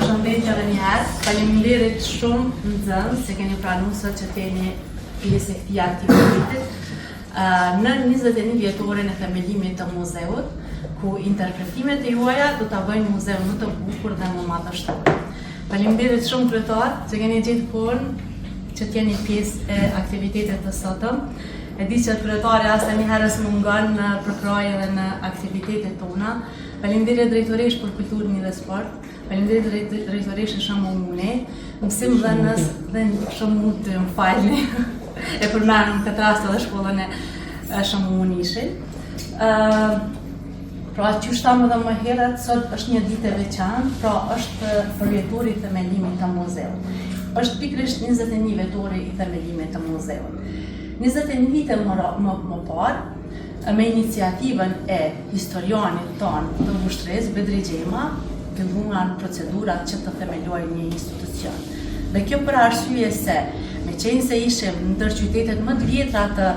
Përshëndetje edhe një herë. Faleminderit shumë nxënës se keni pranuar sot që të jeni pjesë e këtij aktiviteti. Në 21 vjetoren e themelimit të muzeut, ku interpretimet e juaja do ta bëjnë muzeun më të bukur dhe më madhështor. Faleminderit shumë kryetar që keni gjetur kohën që të jeni pjesë e aktivitetit të sotëm. E di që kryetari asnjëherë s'mungon në përkrahje dhe në aktivitetet tona. Faleminderit drejtoresh për kulturën dhe sport. Faleminderit drejtoresh e Shamumune, mësim dhënës dhe Shamumut të më falni. E përmendëm këtë rast edhe shkollën e Shamumunishit. Pra që shtamë edhe më herët, sot është një ditë e veçantë, pra është përvjetori i themelimit të muzeut. Është pikërisht 21 vjetori i themelimit të muzeut. 21 vite më parë, me iniciativën e historianit tonë të Vushtrezë, Bedri Gjema, filluan procedurat që të themelojnë një institucion. Dhe kjo për arsye se, me qenë se ishim ndër qytetet më të vjetra të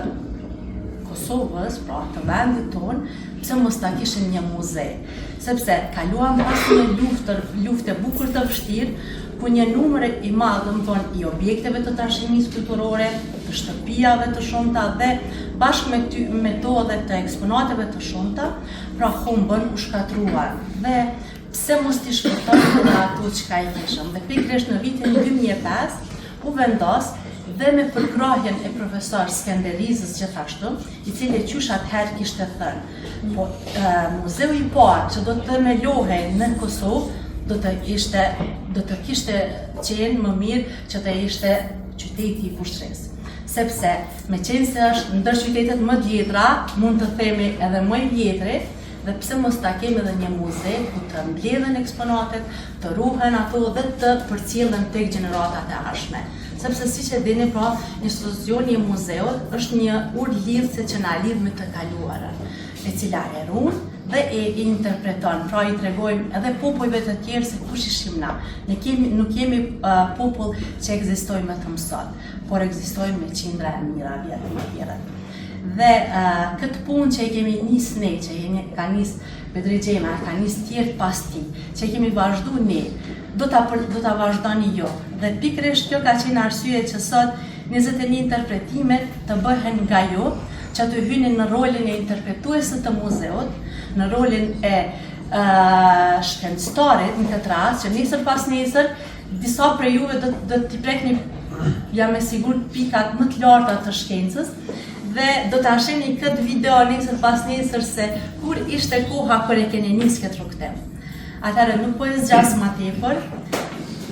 Kosovës, pra të vendit tonë, pse mos ta kishim një muze. Sepse kaluam pas një luftë bukur të vështirë, ku një numër i madh i objekteve të trashëgimisë kulturore, të shtëpijave të shumta dhe bashkë me metode të eksponateve të shumta, pra humbën u shkatruar. Dhe pse mos t'i shpëtojmë edhe ato çka i kishëm. Dhe pikërisht në vitin 2005 u vendos dhe me përkrahjen e profesor Skenderizës gjithashtu, i cili qysh atëherë kishte thënë, po muzeu i parë që do të themelohej në Kosovë do të kishte qenë më mirë që të ishte qyteti i Vushtrezë. Sepse me qenë se është ndër qytetet më të vjetra, mund të themi edhe më i vjetri, dhe pse mos ta kemi edhe një muze ku të mbledhen eksponatet, të ruhen ato dhe të përcjellen tek gjeneratat e ardhshme. Sepse siç e dini, pra, institucioni i muzeut është një urlidhse që na lidh me të kaluarën, e cila e ruan dhe e interpreton, pra i tregojmë edhe popujve të tjerë se kush ishim na. Nuk jemi popull që ekzistojmë vetëm sot, por ekzistojmë me qindra e mira vjet më herët. Dhe këtë punë që e kemi nisë ne, që ka nisë Bedri Gjema, ka nisë tjerë pas ti, që e kemi vazhdu ne, do ta vazhdoni jo. Dhe pikërisht kjo ka qenë arsye që sot 21 interpretimet të bëhen nga jo, që të hynin në rolin e interpretuesit të muzeut, në rolin e shkencëtarit në këtë rast, që nesër pas nesër, disa prej juve do t'i prekni, jam e sigurt, pikat më të larta të shkencës, dhe do të shihni këtë video nesër pas nesër se kur ishte koha kur e keni nisë këtë rrugtim. Atëherë nuk po e zgjas më tepër,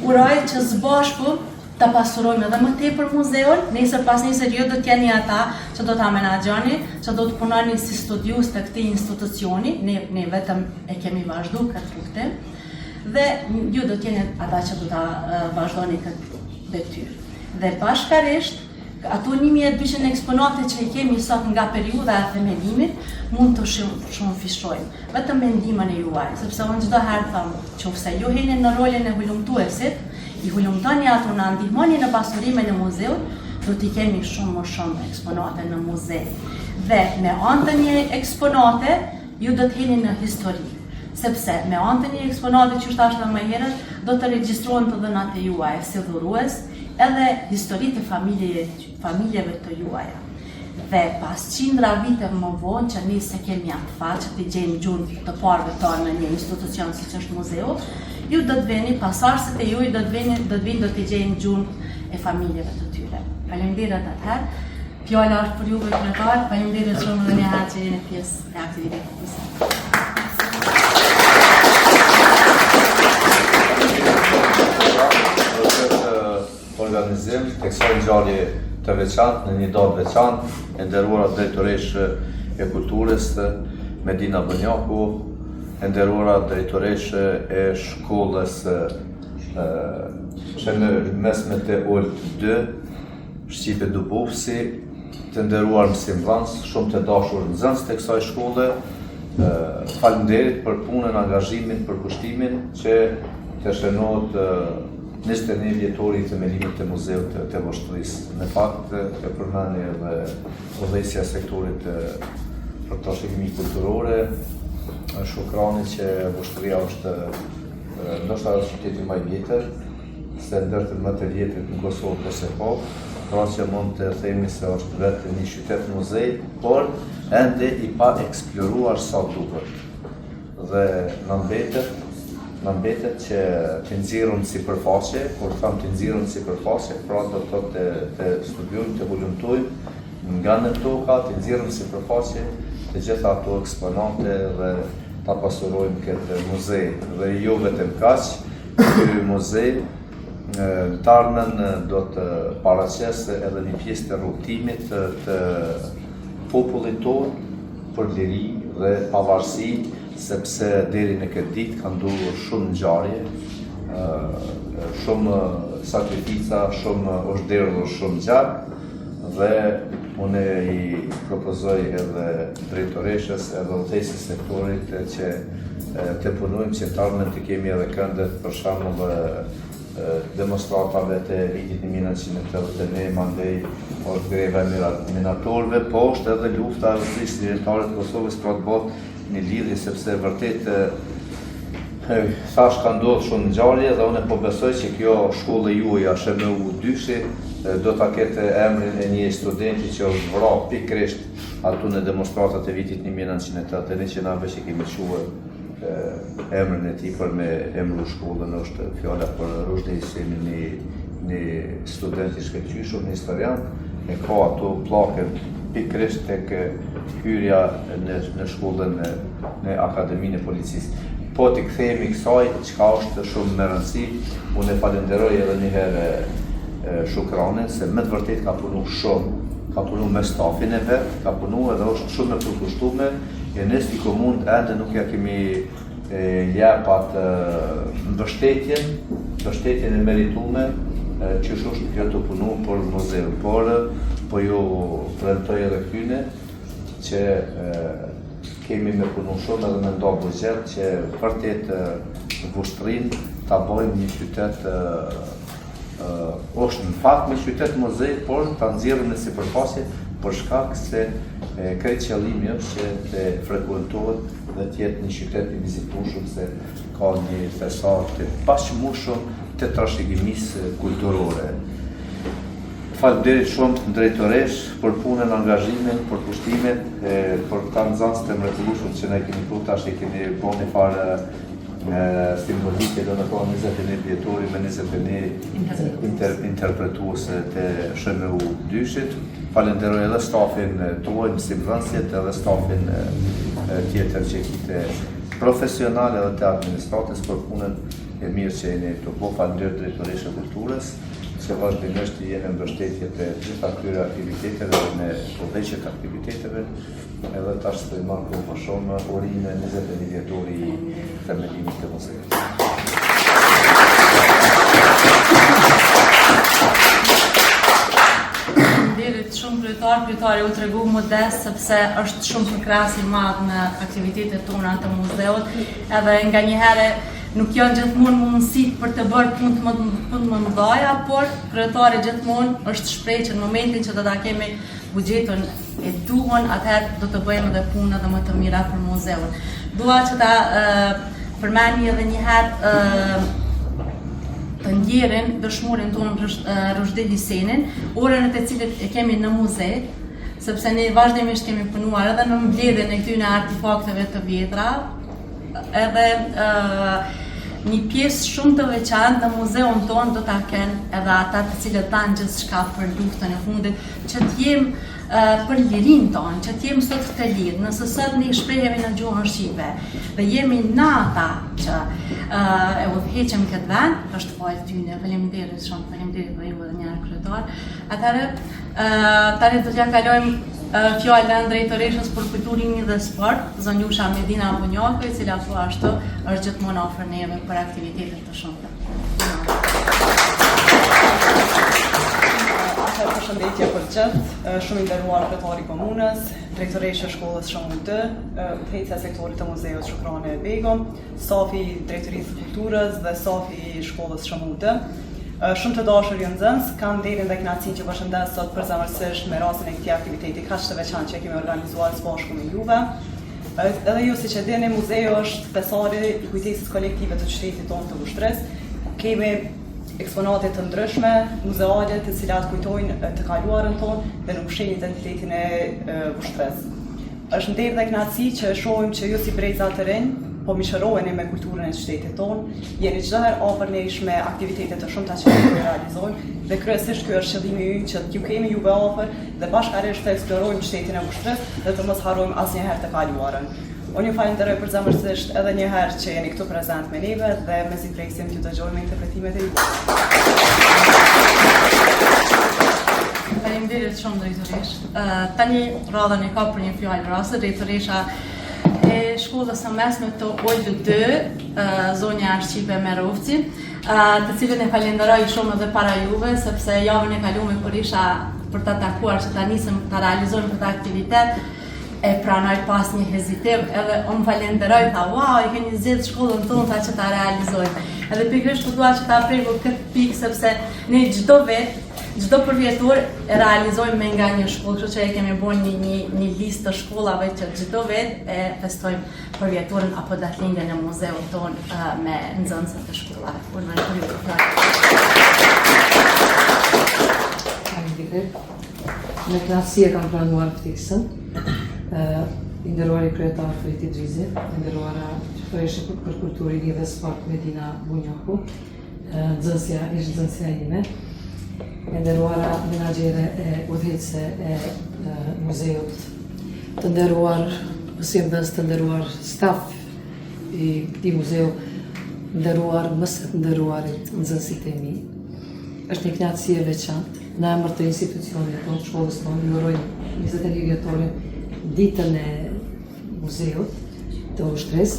uroj që së bashku ta pasurojmë edhe më tepër muzeun, nesër pas nesër ju do t'jeni ata që do ta menaxhoni, që do të punoni si studius të këtij institucioni, ne vetëm e kemi vazhdu këtë rrugtim, dhe ju do t'jeni ata që do ta vazhdoni këtë detyrë. Dhe bashkërisht ato 1200 eksponate që i kemi sot nga periudha e themelimit mund të shumëfishojmë. Vetëm me ndihmën e juaj, sepse unë çdo herë them, nëse ju jeni në rolin e hulumtuesit, i hulumtoni ato na ndihmoni në pasurimin e muzeut, do t'i kemi shumë më shumë eksponate në muze. Dhe me anë të një eksponate, ju do t'jeni në histori. Sepse me anë të një eksponate që thashë më herët, do të regjistrohen të dhënat e juaj si dhurues, edhe historitë e familjeve të juaja. Dhe pas qindra vite më vonë që ne se kemi atë fat që t'i gjejmë gjunë të parëve tonë në një institucion siç është muzeu, ju do të veni, pasardhësit e juaj do të vinë do t'i gjejmë gjunë e familjeve të tyre. Faleminderit atëherë. Fjala është për juve kryetar, faleminderit shumë edhe një herë që jeni pjesë e aktivitetit. Organizim të kësaj ngjarje të veçantë në një datë veçantë, e nderuara drejtoresh e kulturës Medina Bonjaku, e nderuara drejtoresh e shkollës që në mesme të Olt 2, Shqipe Dubovsi, të nderuar mësimdhënës, shumë të dashur nxënës të kësaj shkolle, faleminderit për punën, angazhimin, për kushtimin që të shënohet 21 vjetori i themelimit të muzeut të Vushtrezë. Në fakt, e përmeni edhe udhëheqësja e sektorit për trashëgimi kulturore, shokrani që Vushtria është ndoshta është qyteti më i vjetër, se ndër të më të vjetrit në Kosovë ose po, pra që mund të themi se është vetë një qytet muzej, por ende i pa eksploruar sa duket. Dhe në mbetet që të nxirrën sipërfaqe, kur tham të nxirrën sipërfaqe, pra do të thotë të studiojmë, të volontojmë nga në toka, të nxirrën sipërfaqe të gjitha ato eksponate dhe ta pasurojmë këtë muzej. Dhe jo vetëm kaq, ky muzej të ardhmen do të paraqesë edhe një pjesë të rrugtimit të popullit tonë për liri dhe pavarësi, sepse deri në këtë ditë ka ndodhur shumë ngjarje, shumë sakrifica, shumë është derdhur shumë gjatë, dhe unë i propozoj edhe drejtoreshës edhe udhëheqësit sektorit që të punojmë që të ardhmen të kemi edhe këndet për shembull demonstratave të vitit 1989, mandej është greva e minatorëve, po është edhe lufta e ushtrisë ligjore të Kosovës pra të bëhet një lidhje, sepse vërtet thash ka ndodhur shumë ngjarje dhe unë po besoj që kjo shkolla juaj SHMU-2 do ta ketë emrin e një studenti që është vrarë pikërisht aty në demonstratat e vitit 1989 që na veç e kemi quajtur emrin e tij për me emru shkollën, është fjala për Rushdi Isemi, një student i shkëlqyshëm, një historian, e ka ato pllakën pikërisht tek hyrja në shkollën në Akademinë e Policisë. Po t'i kthehemi kësaj, çka është shumë me rëndësi, unë e falenderoj edhe një herë Shukranin, se me të vërtet ka punu shumë, ka punu me stafin e vetë, ka punu edhe është shumë e përkushtume, e ne si komunë ende nuk ja kemi jepat mbështetjen e meritume që është kjo të punu për muzeu, po ju premtoj edhe këtyne që kemi me punu shumë edhe me nda bugjet që vërtet Vushtrin ta bëjmë një qytet është në fakt një qytet muzej, por ta nxjerrim në sipërfaqe për shkak se krejt qëllimi është që të frekuentohet dhe të jetë një qytet i vizitueshëm, se ka një fesat të paqëmueshëm të trashëgimisë kulturore. Faleminderit shumë drejtoresh për punën, angazhimin, për kushtimin, për këta nxënës të mrekullueshëm që ne kemi këtu tash, i kemi bën një farë simbolike, do në kohë 21 vjetori me 21 interpretuese të SHMU-2-shit. Falenderoj edhe stafin tuaj, mësimdhënësit, edhe stafin tjetër që kite profesional edhe të administratës për punën e mirë që jeni të bo. Falenderoj drejtoreshë e kulturës, që vazhdimisht jeni mbështetje të gjitha këtyre aktiviteteve dhe me udhëheqjet e aktiviteteve, edhe tash të marrë më shumë urinë 21 vjetori i themelimit të muzeut. Shumë kryetari u tregu modest sepse është shumë përkras i madh në aktivitetet tona të muzeut, edhe nga një herë nuk janë gjithmonë mundësit për të bërë punë më mëdha, por kryetari gjithmonë është shpreh që në momentin që do ta kemi buxhetin e duhur, atëherë do të bëjmë edhe punë edhe më të mira për muzeun. Dua që ta përmendni edhe një herë të ndjerin dëshmorin tonë Rushdi Lisenin, orën e të cilët e kemi në muze, sepse ne vazhdimisht kemi punuar edhe në mbledhjen e këtyre artefakteve të vjetra, edhe një pjesë shumë të veçantë në muzeun tonë do ta kenë edhe ata të cilët kanë gjithçka për luftën e fundit, që të jem për lirinë tonë, që të jem sot të lirë. Nëse sot ne shprehemi në gjuhën shqipe dhe jemi në ata që e udhëheqim këtë vend, është fjalë tyne. Faleminderit shumë, faleminderit për ju edhe një herë kryetar. Atëherë tani do t'ja kalojmë fjallën drejtoreshës për kulturin dhe sport, zonjusha Medina Bunjako, e cila po ashtu është gjithmonë afër neve për aktivitetet të shumta. Përshëndetje për gjithë, shumë i nderuar kryetari komunës, drejtoreshja e shkollës SHMU-2, udhëheqësja e sektorit të muzeut Shukrane Begum, stafi i drejtorisë së kulturës dhe stafi i shkollës SHMU-2. Shumë të dashur ju nxënës, kam nderin dhe kënaqësinë që përshëndes sot përzemërsisht me rastin e këtij aktiviteti kaq të veçantë që kemi organizuar së bashku me juve. Edhe ju siç e dini, muzeu është thesari i kujtesës kolektive të qytetit tonë të Vushtrës. Kemi eksponate të ndryshme, muzeale, të cilat kujtojnë të kaluarën tonë dhe nuk fshehin identitetin e Vushtrës. Është nderë dhe kënaqësi që shohim që ju si breza të rinj po mishëroheni me kulturën e qytetit tonë, jeni çdo herë afër nesh me aktivitete të shumta që ne realizojmë dhe kryesisht ky është qëllimi ynë që ju kemi juve afër dhe bashkërisht të eksplorojmë qytetin e Vushtrës dhe të mos harrojmë asnjëherë të kaluarën. Unë ju falenderoj përzemërsisht edhe një herë që jeni këtu prezent me neve dhe mezi presim t'ju dëgjojmë interpretimet e juve. Faleminderit shumë drejtoresh. Tani radhën e ka për një fjalë raste, drejtoresha e shkollës së mesme të Oldë 2, zonja Shqipe Merovci, të cilën e falenderoj shumë edhe para juve, sepse javën e kaluar kur isha për ta takuar që ta nisim ta realizojmë këtë aktivitet, e pranoj pas një hezitim, edhe unë falenderoj, tha, wow, i keni zgjedhur shkollën tonë tha që ta realizojmë. Edhe pikërisht po dua që ta prekur këtë pikë sepse ne çdo përvjetor e realizojmë me nga një shkollë, kështu që e kemi bërë një listë të shkollave që çdo vit e festojmë përvjetorin apo datëlindjen e muzeut tonë me nxënësat të shkollave. Me kënaqësi e kam planuar ftesën. I nderuari kryetar Friti Xhizi, i nderuara qytetare për kulturë dhe sport Medina Bunjaku, nxënësja ime, e nderuara menaxhere e udhëheqëse e muzeut, të nderuar mësimdhënës, të nderuar staf i këtij muzeu, nderuar mëse të nderuarit nxënësit e mi. Është një kënaqësi e veçantë në emër të institucionit tonë, shkollës tonë, ju uroj 21 vjetorin ditën e muzeut të Vushtrës.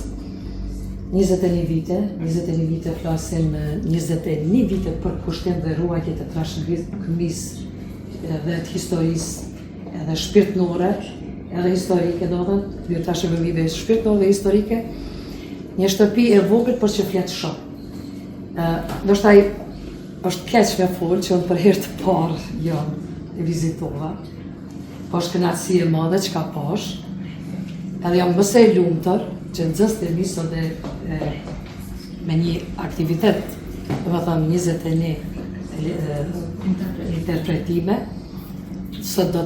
21 vite flasim 21 vite për kushtim dhe ruajtje të trashëgimisë dhe të historisë edhe shpirtënore, edhe historike, do të thënë, dy trashëgimive shpirtënore dhe historike. Një shtëpi e vogël por që flet shumë. Ndoshta është keq me folë që unë për herë të parë e vizitova, po është kënaqësi e madhe që ka pash, edhe jam mëse e lumtur që nxënësit e mi sot me një aktivitet, do të thënë 21 interpretime, sot do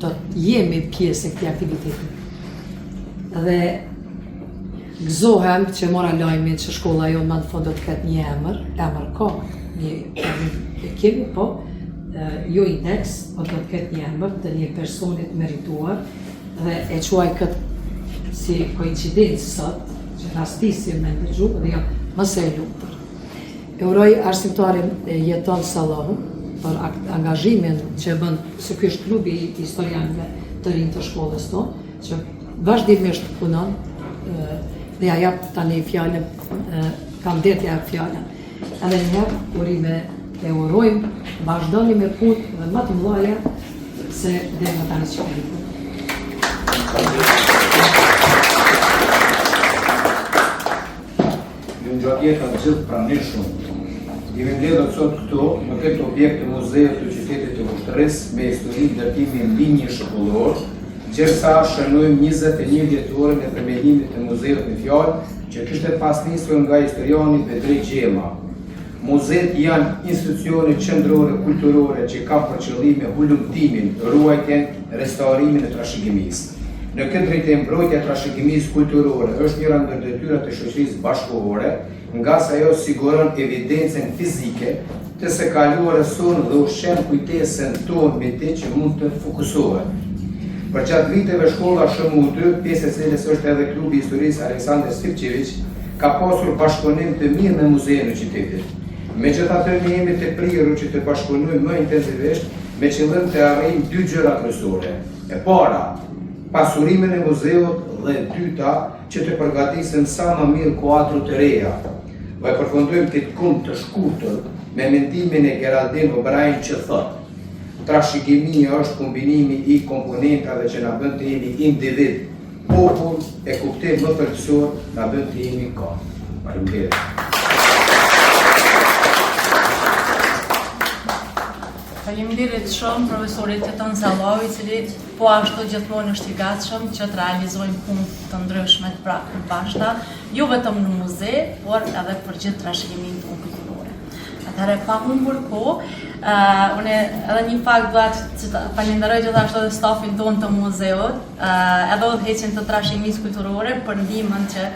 të jemi pjesë e këtij aktiviteti. Dhe gëzohem që mora lajmin që shkolla jonë më në fund do të ketë një emër ka, e kemi, po, jo indeks, po do të ketë një emër të një personit merituar dhe e quaj këtë si koincidencë sot, që rastisim me ndëgju dhe jam mëse e lumtur. E uroj arsimtarin Jeton Sallahu për angazhimin që bën, se ky është klubi i historianëve të rinj të shkollës tonë, që vazhdimisht punon dhe ja jap tani fjalën, kam det ja fjalën. Edhe një herë urime e urojmë, vazhdoni me punë dhe më të mëdha se deri më tani që kemi punë. Ju gjatë jetën gjithë pranishëm. Jemi mbledhur sot këtu në këtë objekt të muzeut të qytetit të Vushtrës me histori ndërtimi mbi një shkollor, qërsa shënojmë 21 vjetorin e themelimit të muzeut në fjalë që kishte pas nisur nga historiani Bedri Gjema. Muzeet janë institucione qendrore kulturore që kanë për qëllim hulumtimin, ruajtjen, restaurimin e trashëgimisë. Në këtë drejtim mbrojtja e trashëgimisë kulturore është njëra ndër detyrat e shoqërisë bashkëkohore, nga sa ajo siguron evidencën fizike të së kaluarës sonë dhe ushqen kujtesën tonë me të që mund të fokusohet. Për gjatë viteve shkolla SHMU2, pjesë e cilës është edhe klubi i historisë Aleksandr Stipçević, ka pasur bashkëpunim të mirë me muzeun e qytetit. Megjithatë, ne jemi të prirur që të bashkëpunojmë më intensivisht me qëllim të arrijmë dy gjëra kryesore. E para, pasurimin e muzeut dhe e dyta, që të përgatisim sa më mirë kuadro të reja. Vaj përfundojmë këtë kënd të shkurtër me mendimin e Geraldine O'Brien që thotë: trashëgimia është kombinimi i komponentave që na bën të jemi individ, popull e kuptim më përgjithësor na bën të jemi kohë. Faleminderit. Faleminderit shumë profesorit Teton Sallovi, I cili po ashtu gjithmonë është I gatshëm që të realizojmë punë të ndryshme të bashkëta, jo vetëm në muze, por edhe për gjithë trashëgiminë tonë kulturore. Atëherë pa humbur kohë, unë edhe një fakt dua të falenderoj gjithashtu edhe stafin tonë të muzeut, edhe udhëheqjen të trashëgimisë kulturore për ndihmën që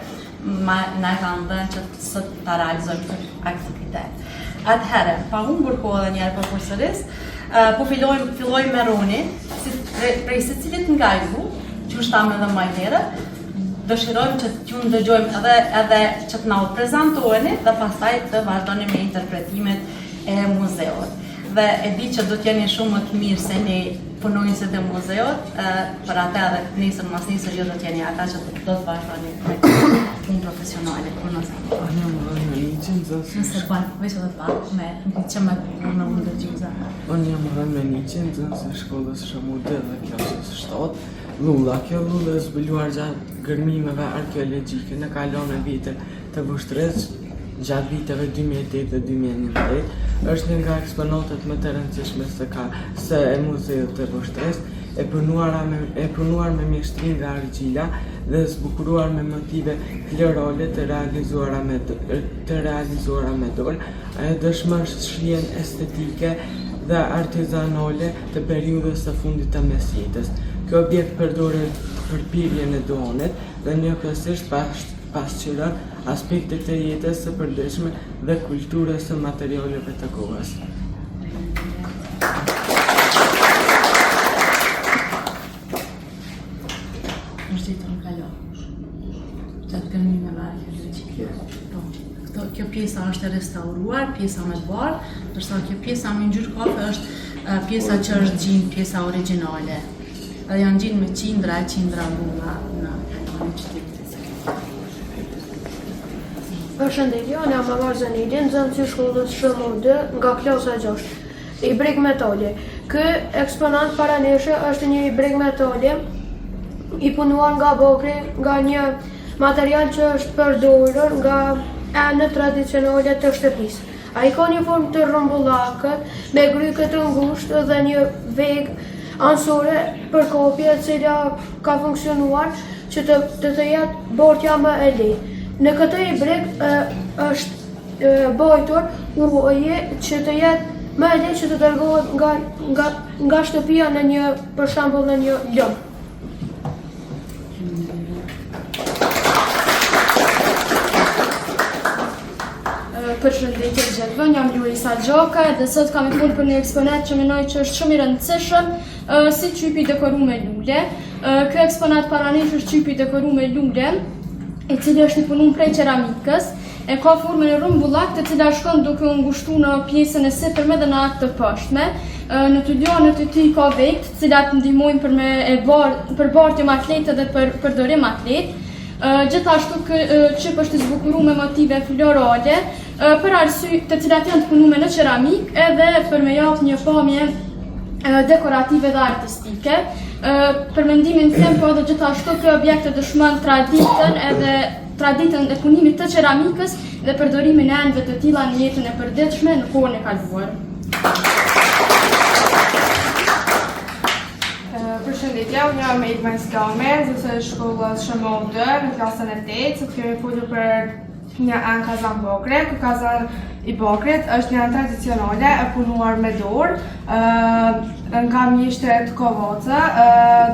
na kanë dhënë që sot ta realizojmë këtë aktivitet. Atëherë, pa humbur kohë edhe njerë për përsëris, po fillojmë me Roni, prej se cilit nga ju, që është tamë edhe maj herët, dëshirojmë që t'ju ndëgjojmë edhe që t'na u prezentojni dhe pastaj të vazhdoni me interpretimet e muzeut. Dhe e di që do t'jeni shumë më të mirë se ne punonjësit e muzeut, për atë edhe nesër mas nesër ju do t'jeni ata që do të vazhdoni me punë profesionale. Nëse banë, veç edhe pak me që me undë gjyza. Unë jam rënë me një qenë se shkollës Shëmude dhe klasës 7. Lulla, kjo lullë është zbuluar gjatë gërmimeve arkeologjike në kalon e vitet të Vushtrës, gjatë viteve 2008 dhe 2011, është një nga eksponatet më të rëndësishme se e muzeut të Vushtrës, e punuar me mjeshtri nga argjila dhe zbukuruar me motive florale të realizuara me dorë, ajo dëshmon shijen estetike dhe artizanale të periudhës së fundit të mesjetës. Ky objekt përdoret për pirjen e donit dhe njëkohësisht pasqyron aspektet e jetës së përditshme dhe kulturës së materialeve të kohës. Kjo pjesa është e restauruar, pjesa me barë, ndërsa kjo pjesa me ngjyrë kafe është pjesa që është gjinë, pjesa origjinale. Dhe janë gjinë me qindra lulla në qytetit. Përshëndetje, unë jam Amar Zanili, nxënës I shkollës Shëmude nga klasa 6. I breg metali. Ky eksponat para neshe është një breg metali I punuar nga bokri, nga një material që është përdorur nga enë tradicionale të shtëpisë. Ai ka një formë të rrumbullakët, me gryke të ngushtë dhe një vegë ansore për kopje e cila ka funksionuar që të jetë bortja më e lehtë. Në këtë I breg është bojtur uji që të jetë më e lehtë që të dërgohet nga shtëpia në një, për shembull, në një lëmë. Përshëndetje të gjithëve, jam Lurisa Gjoka dhe sot kam I folur për një eksponat që mendoj që është shumë I rëndësishëm si qypi dekoruar me lule. Ky eksponat para nesh është qypi dekoruar me lule, I cili është I punuar prej qeramikës, e ka formën e rrumbullak të cila shkon duke u ngushtuar në pjesën e sipërme dhe në atë të poshtme. Në të dy anët e tij ka vegë, të cilat ndihmojnë për bartje me atletë dhe për përdorim atlet. Gjithashtu ky qyp është I zbukuruar me motive florale, për arsye të cilat janë të punuar në qeramik edhe për me japë një pamje dekorative dhe artistike. Për mendimin tim, po edhe gjithashtu ky objekt dëshmon traditën e punimit të qeramikës dhe përdorimin e enëve të tilla në jetën e përditshme në kohën e kaluar. Përshëndetje, unë jam Edma Islamer, nxënëse e shkollës Shëmude në klasën e 8, sot kemi folur për një anë kazan bokre. Ky kazan I bokrit është një anë tradicionale e punuar me dorë nga mishtet kovoce,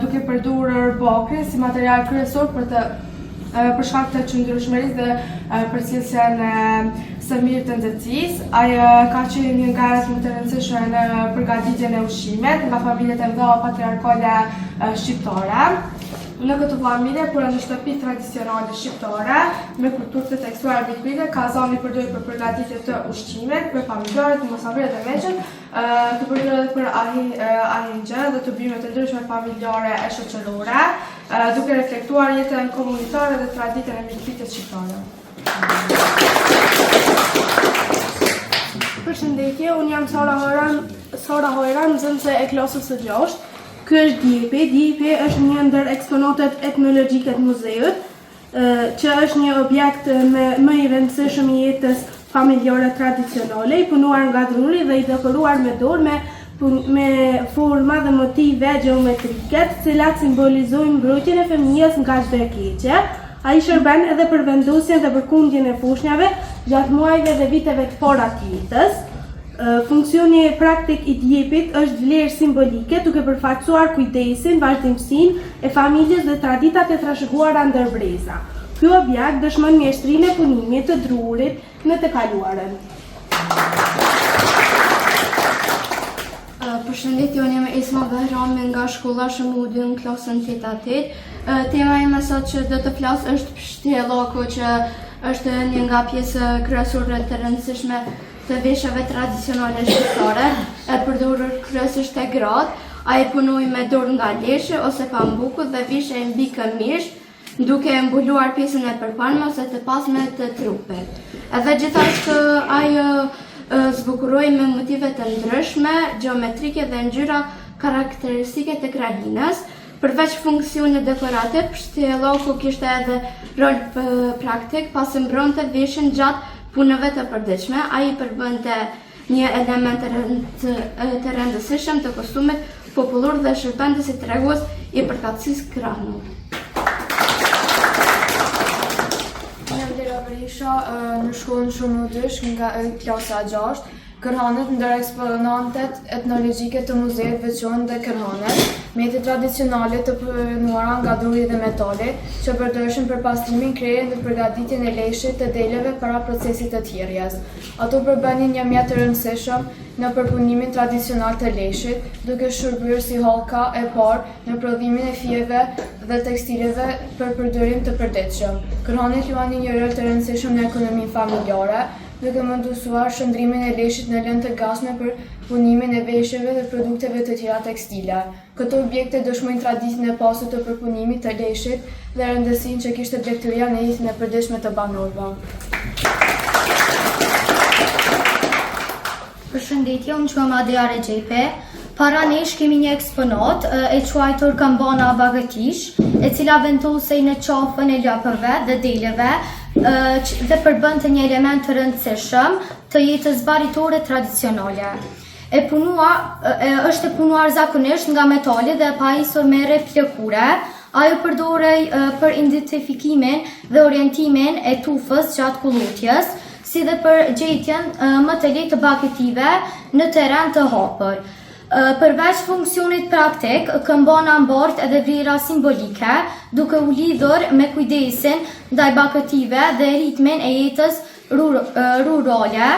duke përdorur bokrin si material kryesor për shkak të qëndrueshmërisë dhe përcjelljen së mirë të nxehtësisë. Ai ka qenë një nga anët më të rëndësishme në përgatitjen e ushqimit nga familjet e mëdha patriarkale shqiptare. Në këtë familje, por në shtëpi tradicionale shqiptare, me kulturë të tekstuar bikbile, kazani përdoret për përgatitje të ushqimit, për familjarët, mosavret dhe veçën, të përdoret për ahingjën dhe të bimet të ndryshme familjare e shoqërore, duke reflektuar jetën komunitare dhe traditën e mikpritjes shqiptare. Përshëndetje, unë jam Sara Hojran, nxënëse e klasës së 6. Ky është Djepi është një ndër eksponatet etnologjike të muzeut, që është një objekt më I rëndësishëm I jetës familjare tradicionale, I punuar nga druri dhe I dekoruar me dorë me me forma dhe motive geometrike, të cilat simbolizojnë mbrojtjen e fëmijës nga çdo e keqe. Ai shërben edhe për vendosjen dhe përkundjen e fushnjave gjatë muajve dhe viteve të para të jetës. Funksioni praktik i djepit është vlerë simbolike duke përfaqësuar kujdesin, vazhdimsinë e familjes dhe traditat e trashëguara ndër breza. Ky objekt dëshmon mjeshtrinë e punimit të drurit në të kaluarën. Përshëndetje, unë jam Esma Bahrami nga shkolla Shëmudi në klasën 8-8. Tema ime sot që do të flas është pështjelloko, që është një nga pjesë kryesore të rëndësishme të veshjeve tradicionale shqiptare, e përdorur kryesisht te gratë. Ai punoi me dorë nga leshi ose pambuku dhe vishej mbi këmish, duke mbuluar pjesën e përparme ose të pasme të trupit. Edhe gjithashtu ai zbukuroi me motive të ndryshme, geometrike dhe ngjyra karakteristike të krahinës. Përveç funksionit dekorativ, pështjelloku kishte edhe rol praktik, pasi mbronte veshin gjatë punëve të përditshme. Ai përbënte një element të rëndësishëm të kostumit popullor dhe shërbente si tregues i përkatësisë krahënore. Në shkollën Shëmudish nga klasa 6, kërhanet ndër eksponantet etnologjike të muzejit veçojnë dhe kërhanet, mjete tradicionale të punuara nga duri dhe metali, që përdoreshin për pastrimin, krerjen dhe përgatitjen e leshit të deleve para procesit të thjerrjes. Ato përbenin një mjet të rëndësishëm në përpunimin tradicional të leshit, duke shërbyer si hallka e parë në prodhimin e fijeve dhe tekstileve për përdorim të përditshëm. Kërhanet luanin një rol të rëndësishëm në ekonominë familjare, duke mundësuar shëndrimin e leshit në lëndë të gatshme për punimin e veshjeve dhe produkteve të tjera tekstile. Këto objekte dëshmojnë traditën e pasur të përpunimit të leshit dhe rëndësinë që kishte blegëtëria në jetën e përditshme të banorëve. Përshëndetje, unë quhem Adia Rexhepe. Para nesh kemi një eksponat e quajtur Kambana Bagëtish, e cila vendosej në qafën e lopëve dhe deleve dhe përbënte një element të rëndësishëm të jetës baritore tradicionale. Është e punuar zakonisht nga metali dhe e pajisur me rrep lëkure. Ajo përdorej për identifikimin dhe orientimin e tufës gjatë kullutjes, si dhe për gjetjen më të lehtë të bagëtive në terren të hapur. Përveç funksionit praktik, këmbana mbart edhe vlera simbolike, duke u lidhur me kujdesin ndaj bagëtive dhe ritmin e jetës rurale.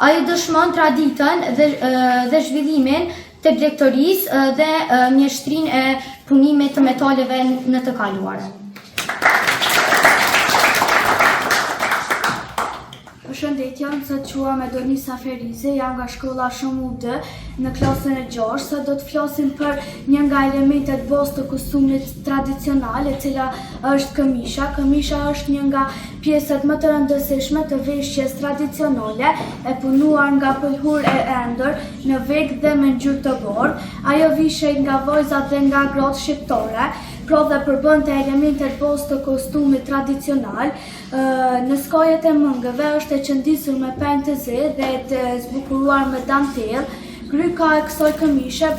Ajo dëshmon traditën dhe zhvillimin të blegtorisë dhe mjeshtrinë e punimit të metaleve në të kaluarën. Përshëndetje, sot quhem Edonisa Ferize, jam nga shkolla Shëmudi në klasën e 6. Sot do të flasim për një nga elementet bazë të kostumit tradicional, e cila është këmisha. Këmisha është një nga pjesët më të rëndësishme të veshjes tradicionale, e punuar nga pëlhur e ëndër në veg dhe me ngjyrë të bordë. Ajo vishej nga vajzat dhe nga gratë shqiptare, pra dhe përbënte elementet bazë të kostumit tradicional. Në skajet e mëngëve është e qëndisur me pejnë të zi dhe të zbukuruar me dantel. Kryka e kësaj këmishe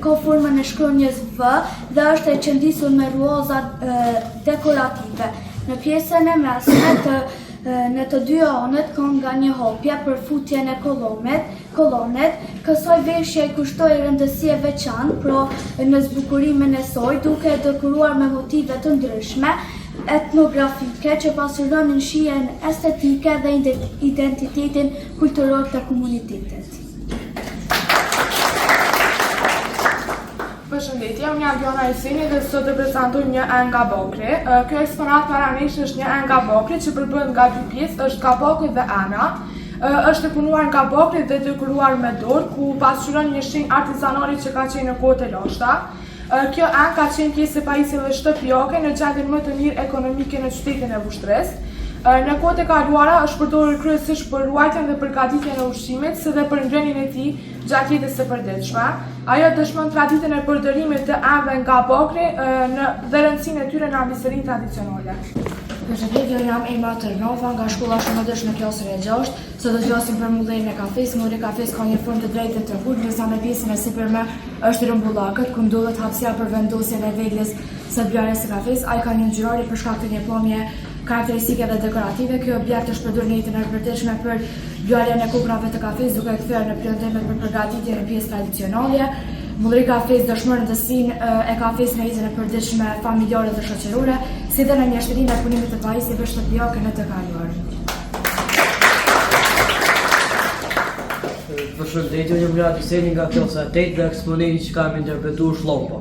ka formën e shkronjës V dhe është e qëndisur me ruaza dekorative. Në pjesën e mesme në të dy anët ka nga një hapje për futjen e kolonet. Kësaj veshje i kushtoi rëndësi e veçantë pra në zbukurimin e saj, duke dekoruar me motive të ndryshme etnografike që pasuronin shijen estetike dhe identitetin kulturor të komunitetit. Përshëndetje, unë jam Diana Isini dhe sot të prezantoj një ën nga bakri. Kjo eksponat para nesh është një ën nga bakri që përbën nga dy pjesë, është kapaku dhe ana. Është e punuar nga bakri dhe dekoruar me dorë, ku pasqyron një shenjë artizanale që ka qenë në kohët e lashta. Kjo ën ka qenë pjesë e pajisjeve shtëpiake në gjendjen më të mirë ekonomike në qytetin e Vushtrës. Në kohët e kaluara është përdorur kryesisht për ruajtjen dhe përgatitjen e ushqimit, si dhe për ngrënien e tij gjatë jetës së përditshme. Ajo dëshmon traditën e përdorimit të ënve nga bakri dhe rëndësinë e tyre në ambiserinë tradicionale. Përshëndetje, jam Emma Tërnova nga shkolla Shëmëdësh në klasën e 6. Sot do të flasim për mullerin e kafes. Mulleri i kafes ka një formë të drejtë të tregu, ndërsa me pjesën e sipërme është rrumbullakët, ku ndodhet hapësira për vendosjen e veglës së bjarjes së kafes. Ai ka një ngjyrë për shkak të një pamje karakteristike dhe dekorative. Ky objekt është përdorur në jetën e përditshme për bjarjen e kuprave të kafes, duke kthyer në plotimet për përgatitjen e pjesë tradicionale. Mulleri i kafes dëshmon rëndësinë e kafes në jetën e përditshme familjare dhe shoqërore, si dhe në mjeshtërinë e punimit të pajisjeve shtëpiake në të kaluar. Përshëndetje, jam Grat Iseni nga klasa 8 dhe eksponenti që kam interpretuar është llompa.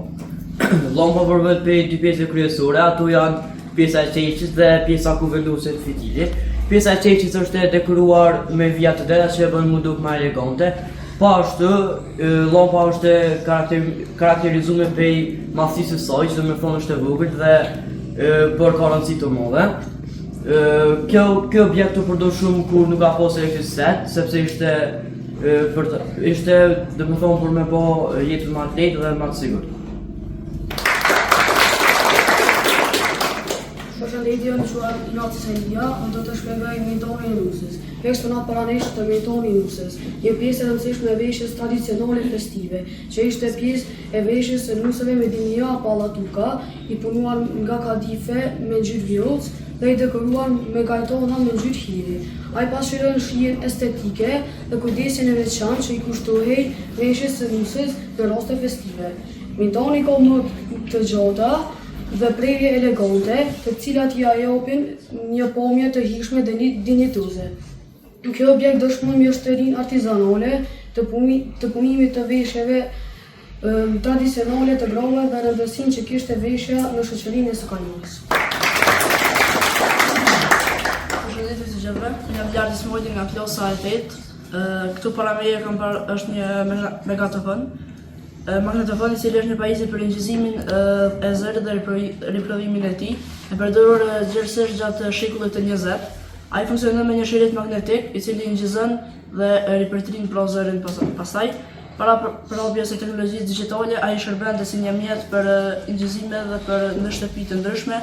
Llompa përmbet prej dy pjesë kryesore, ato janë pjesa e qeqës dhe pjesa ku vendoset fitili. Pjesa e qeqës është e dekoruar me vija të drejta që e bën mu duk më elegante. Po ashtu, llompa është karakterizuar prej madhësisë së saj, që do të thonë është e vogël dhe për ka rëndësi të madhe. Kjo objekt të përdor shumë kur nuk ka pas elektricitet, sepse ishte do të thonë për me bë jetën më të lehtë dhe më të sigurt. Përshëndetje, unë quhem Inaci Selia, unë do të shpjegoj mjetonin e nusës. Eksponat paranesh të mjetonin e nusës, një pjesë e rëndësishme e veshjes tradicionale festive, që ishte pjesë e veshjes së nusëve me dinja pallatuka, i punuar nga kadife me ngjyrë vjoc dhe i dekoruar me gajtona me ngjyrë hiri. Ai pasqyron shijen estetike dhe kujdesin e veçantë që i kushtohej veshjes së nusës në raste festive. Mjetoni ka më të gjata dhe prerje elegante, të cilat ja japin një pamje të hijshme dhe dinjitoze. Kjo objekt dëshmon mjeshtërinë artizanale të punimit të veshjeve tradicionale të grave dhe rëndësinë që kishte veshja në shoqërinë e së kaluarës. Përshëndetje të gjithëve, jam Bjarti Smojti nga klasa e 8. Këtu para meje kam parë është një magnetofon. Magnetofoni i cili është një pajisje për ingjizimin e zërit dhe riprodhimin e tij, e përdorur gjithsesi gjatë shekullit të 20. Ai funksionon me një shirit magnetik i cili ingjizon dhe ripërtrin pra zërin pastaj. Para probjes së teknologjisë digjitale, ai shërben si një mjet për ingjizime dhe për në shtëpi të ndryshme,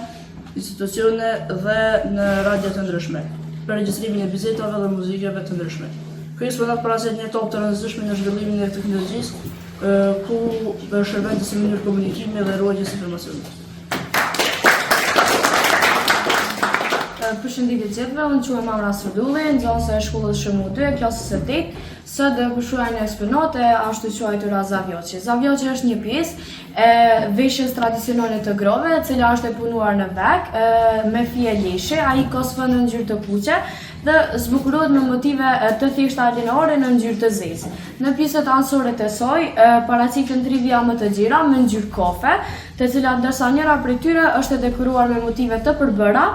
institucione dhe në radioe të ndryshme, për regjistrimin e bizetave dhe muzikave të ndryshme. Ky eksponat paraqitet një etapë të rëndësishme në zhvillimin e teknologjisë, ku shërben si mënyrë komunikimi dhe ruajtjes së informacionit. Përshëndetje gjithëve, unë quhem Amra Srdulli, nxënëse e shkollës Shëmu 2, klasës së 8. Sot do pushuar një eksponat e ashtu quajtura Zavjoqi. Zavjoqi është një pjesë e veshjes tradicionale të grove, e cila është e punuar në vek me fije leshi. Ai ka sfond në ngjyrë të kuqe dhe zbukurohet me motive të thjeshta linore në ngjyrë të zezë. Në pjesët anësore të saj paraqiten 3 vija më të gjera me ngjyrë kafe, të cilat ndërsa njëra prej tyre është e dekoruar me motive të përbëra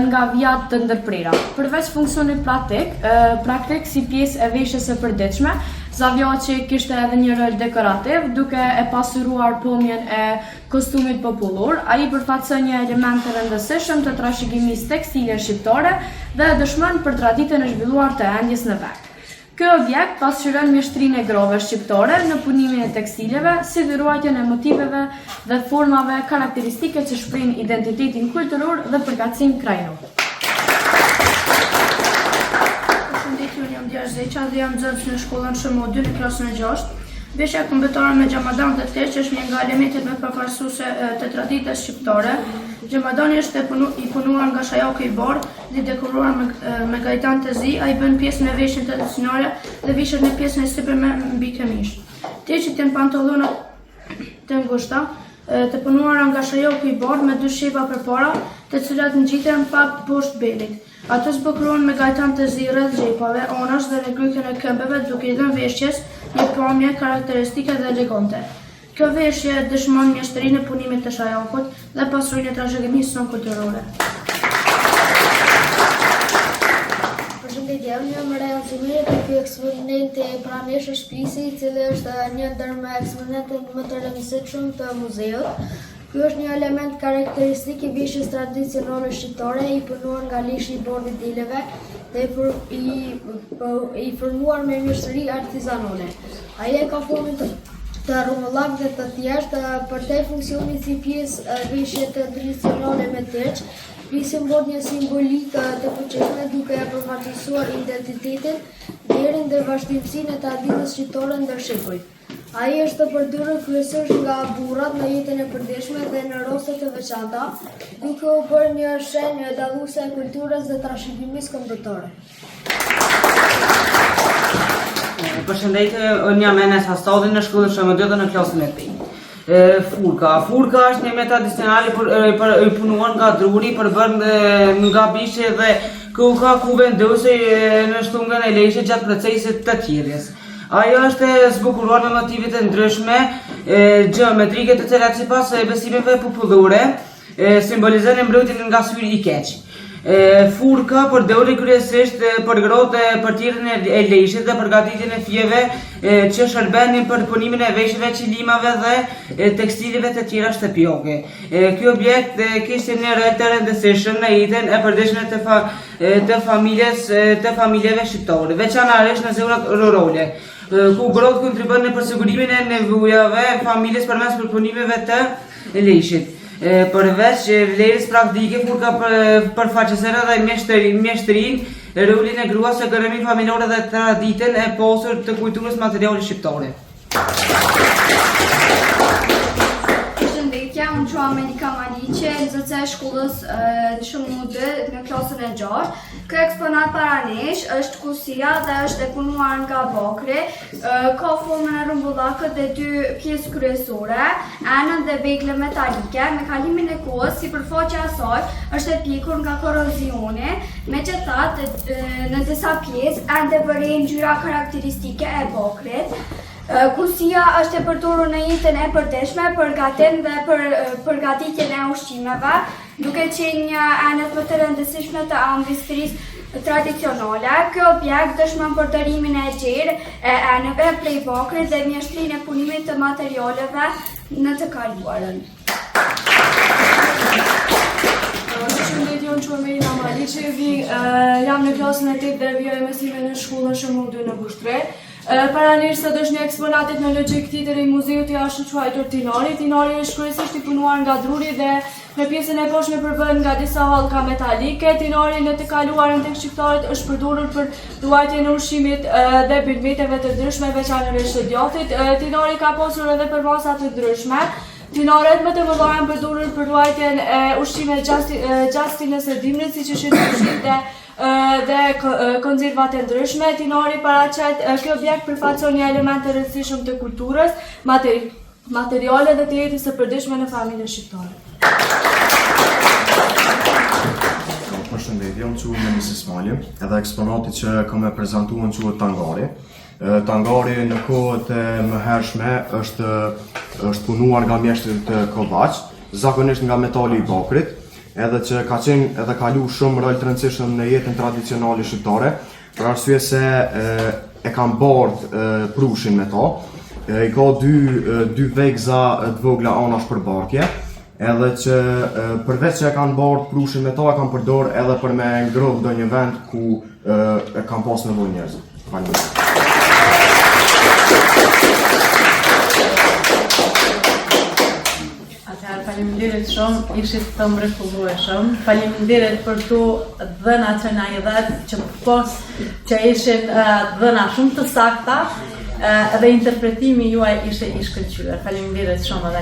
nga vijat të ndërprera. Përveç funksionit praktik si pjesë e veshjes së përditshme, Zavjoqi kishte edhe një rol dekorativ, duke e pasuruar pamjen e kostumit popullor. Ai përfaqëson një element të rëndësishëm të trashëgimisë tekstile shqiptare dhe dëshmon për traditën e zhvilluar të endjes në vek. Ky objekt pasqyron mjeshtrinë e grove shqiptare në punimin e tekstileve, si dhe ruajtjen e motiveve dhe formave karakteristike që shprehin identitetin kulturor dhe përkatësinë krajinor. Unë jam Djash Zeqa dhe jam nxënës në shkollën Shëmu 2 në klasën e 6. Veshja kombëtare me xhamadan dhe teq është një nga elementet më përfaqësuese të traditës shqiptare. Xhamadani është i punuar nga shajaku i bardhë dhe dekoruar me gajtan të zi. Ai bën pjesë në veshjen tradicionale dhe vishet në pjesën e sipërme mbi këmish. Teqet janë pantallona të ngushta, të punuara nga shajaku i bardhë me 2 shepa përpara, të cilat ngjiten pa poshtë belit. Ato zbukurohen me gajtan të zi rreth xhepave, anash dhe në grykën e këmbëve, duke i dhënë veshjes një pamje karakteristike dhe elegante. Kjo veshje dëshmon mjeshtërinë e punimit të shajakut dhe pasurinë e trashëgimisë sonë kulturore. Përshëndetje, unë jam Real Zimiri dhe ky eksponent e pranesh është Pisi, i cili është një ndër me eksponentët më të rëndësishëm të muzeut. Ky është një element karakteristik i veshjes tradicionale shqiptare, i punuar nga leshi i bordhit dileve dhe i formuar me mjeshtëri artizanale. Ai ka formën të rrumullak dhe të thjeshtë, përtej funksionit si pjesë veshje tradicionale me teq, Shpisin bot një simbolikë të fuqishme duke e përfaqësuar identitetin deri ndër vazhdimsinë e traditës shqiptare ndër shekuj. Ai është të përdorur kryesisht nga burrat në jetën e përditshme dhe në raste të veçanta, duke u bërë një shenjë dalluese e kulturës dhe trashëgimisë kombëtare. Përshëndetje, unë jam Enes Hastadi në shkollën SHM2 në klasën e 8. Furka është një metodë tradicionale për punuar nga druri për bërë nga bishe dhe kuka ku vendosej në shtungën e lejshit gjatë procesit të thirrjes. Ajo është e zbukuruar me motive të ndryshme gjeometrike të cilat sipas besimeve popullore simbolizojnë mbrojtjen nga syri i keq. Furka përdoret kryesisht për ngrohtë për thirrjen e lejshit dhe përgatitjen e fijeve që shërbenin për punimin e veshjeve, qilimave dhe tekstileve të tjera shtëpiake. Ky objekt kishte një rol të rëndësishëm në jetën e përditshme të familjeve shqiptare, veçanërisht në zonat rurale, ku ngrohtë kontribuon në përsigurimin e nevojave familjes përmes përpunimeve të lejshit. Përveç vlerës praktike, furka përfaqëson edhe mjeshtërinë, rolin e gruas në ekonominë familjare dhe traditën e pasur të kulturës materiale shqiptare. Përshëndetje, unë quhem Melika Maliqe, nxënëse e shkollës SHM2 në klasën e 6. Ky eksponat para nesh është kusia dhe është e punuar nga bakri, ka formën e rrumbullakut dhe 2 pjesë kryesore, anën dhe vegle metalike. Me kalimin e kohës, sipërfaqja e saj është e pjekur nga korozioni, megjithatë në disa pjesë ende vëren ngjyra karakteristike e bakrit. Kusia është e përdorur në jetën e përditshme për gatim dhe për përgatitjen e ushqimeve, duke qenë një anë më të rëndësishme të ambistrisë tradicionale. Ky objekt dëshmon përdorimin e gjerë e anëve prej bakrit dhe mjeshtrinë e punimit të materialeve në të kaluarën. Përshëndetje, unë quhem Melina Maliqe, jam në klasën e 8 dhe vijoj mësime në shkollën SHM2 në Vushtre. Paranisht sot është një eksponat etnologjik tjetër i muzeut i ashtu quajtur Tinari. Tinari është kryesisht i punuar nga druri dhe në pjesën e poshtme përbën nga disa hallka metalike. Tinari në të kaluarën tek shqiptarët është përdorur për ruajtjen e ushqimit dhe bërmeteve të ndryshme, veçanërisht të djathtit. Tinari ka pasur edhe për masa të ndryshme. Tinaret më të mëdha janë përdorur për ruajtjen e ushqimeve gjastinës së dimrit, siç është ushqim dhe konzervat e ndryshme. Tinari paraqet ky objekt përfaqëson një element të rëndësishëm të kulturës, materiale dhe të jetës së përditshme në familjen shqiptare. Përshëndetje, unë quhem Enis Ismaili, edhe eksponati që kam e prezantuar quhet Tangari. Tangari në kohët e mëhershme është punuar nga mjeshtrit të kovaç, zakonisht nga metali i bakrit, edhe që ka qenë edhe kalu shumë rol të rëndësishëm në jetën tradicionale shqiptare, për arsye se e kanë bardh prushin me ta. I ka dy vegza të vogla anash për barkje, edhe që përveç që e kanë bardh prushin me ta, e kanë përdor edhe për me ngrohtë ndonjë vend ku e kanë pas nevojë njerëz. Faleminderit shumë, ishit të mrekullueshëm. Faleminderit për to dhëna që na i dhet, që pas që ishin dhëna shumë të sakta dhe interpretimi juaj ishte i shkëlqyer. Faleminderit shumë edhe.